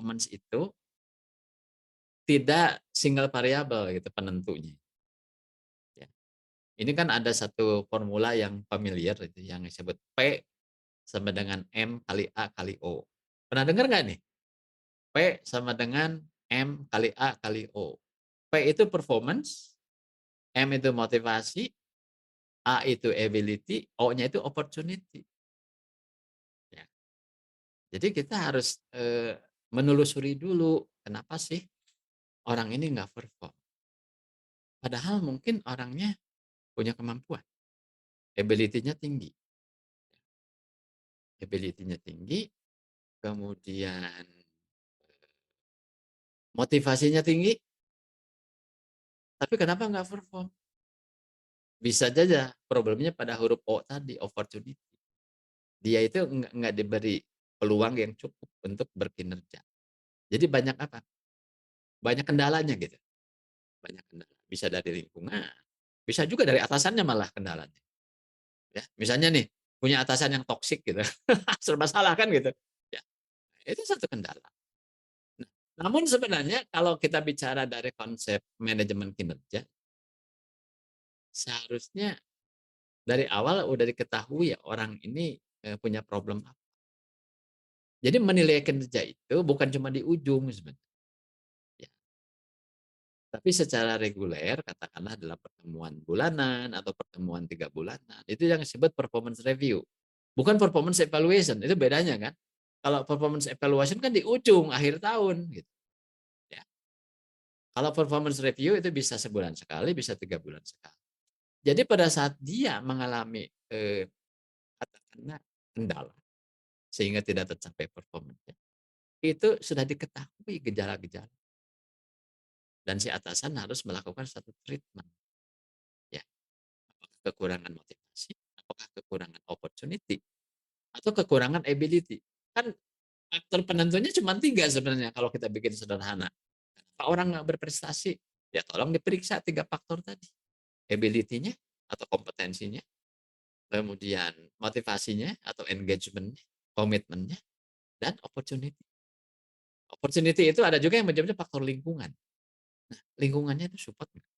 performance itu tidak single variable gitu penentunya, ya. Ini kan ada satu formula yang familiar itu yang disebut P sama dengan M kali A kali O. Pernah dengar nggak nih? P sama dengan M kali A kali O. P itu performance, M itu motivasi, A itu ability, O-nya itu opportunity. Ya. Jadi kita harus menelusuri dulu kenapa sih orang ini nggak perform. Padahal mungkin orangnya punya kemampuan, ability-nya tinggi, ability-nya tinggi, kemudian motivasinya tinggi, tapi kenapa nggak perform? Bisa saja problemnya pada huruf O tadi, opportunity. Dia itu nggak diberi peluang yang cukup untuk berkinerja. Jadi banyak apa? Banyak kendalanya gitu. Banyak kendala. Bisa dari lingkungan, bisa juga dari atasannya malah kendalanya. Ya, misalnya nih punya atasan yang toksik gitu, serba salah kan gitu. Ya, itu satu kendala. Nah, namun sebenarnya kalau kita bicara dari konsep manajemen kinerja, seharusnya dari awal udah diketahui ya orang ini punya problem apa. Jadi menilai kinerja itu bukan cuma di ujung sebenarnya. Ya, tapi secara reguler, katakanlah dalam pertemuan bulanan atau pertemuan 3 bulanan, itu yang disebut performance review. Bukan performance evaluation, itu bedanya kan. Kalau performance evaluation kan di ujung akhir tahun gitu. Ya. Kalau performance review itu bisa sebulan sekali, bisa 3 bulan sekali. Jadi pada saat dia mengalami katakanlah kendala sehingga tidak tercapai performance, itu sudah diketahui gejala-gejala dan si atasan harus melakukan satu treatment. Ya, apakah kekurangan motivasi, apakah kekurangan opportunity, atau kekurangan ability. Kan faktor penentunya cuma 3 sebenarnya kalau kita bikin sederhana. Kenapa orang nggak berprestasi? Ya tolong diperiksa 3 faktor tadi. Ability-nya atau kompetensinya, kemudian motivasinya atau engagement-nya, komitmennya, dan opportunity. Opportunity itu ada juga yang menyebutnya faktor lingkungan. Nah, lingkungannya itu support nggak?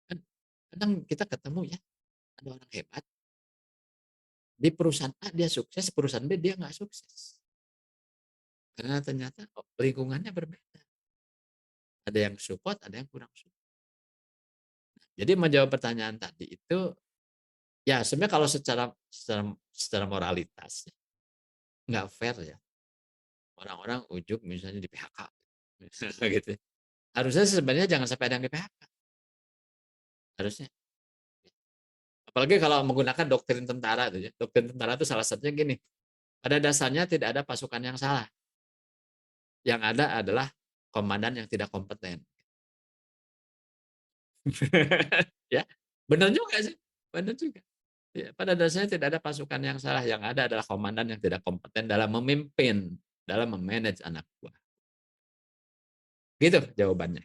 Kan kadang kita ketemu ya, ada orang hebat, di perusahaan A dia sukses, perusahaan B dia nggak sukses. Karena ternyata lingkungannya berbeda. Ada yang support, ada yang kurang support. Jadi menjawab pertanyaan tadi itu, ya sebenarnya kalau secara moralitas ya, nggak fair ya. Orang-orang ujug misalnya di PHK gitu. Harusnya sebenarnya jangan sampai ada yang di PHK. Harusnya. Apalagi kalau menggunakan doktrin tentara tuh ya. Doktrin tentara itu salah satunya gini. Pada dasarnya tidak ada pasukan yang salah. Yang ada adalah komandan yang tidak kompeten. Ya, benar juga sih. Benar juga. Ya, pada dasarnya tidak ada pasukan yang salah, yang ada adalah komandan yang tidak kompeten dalam memimpin, dalam memanage anak buah. Gitu jawabannya.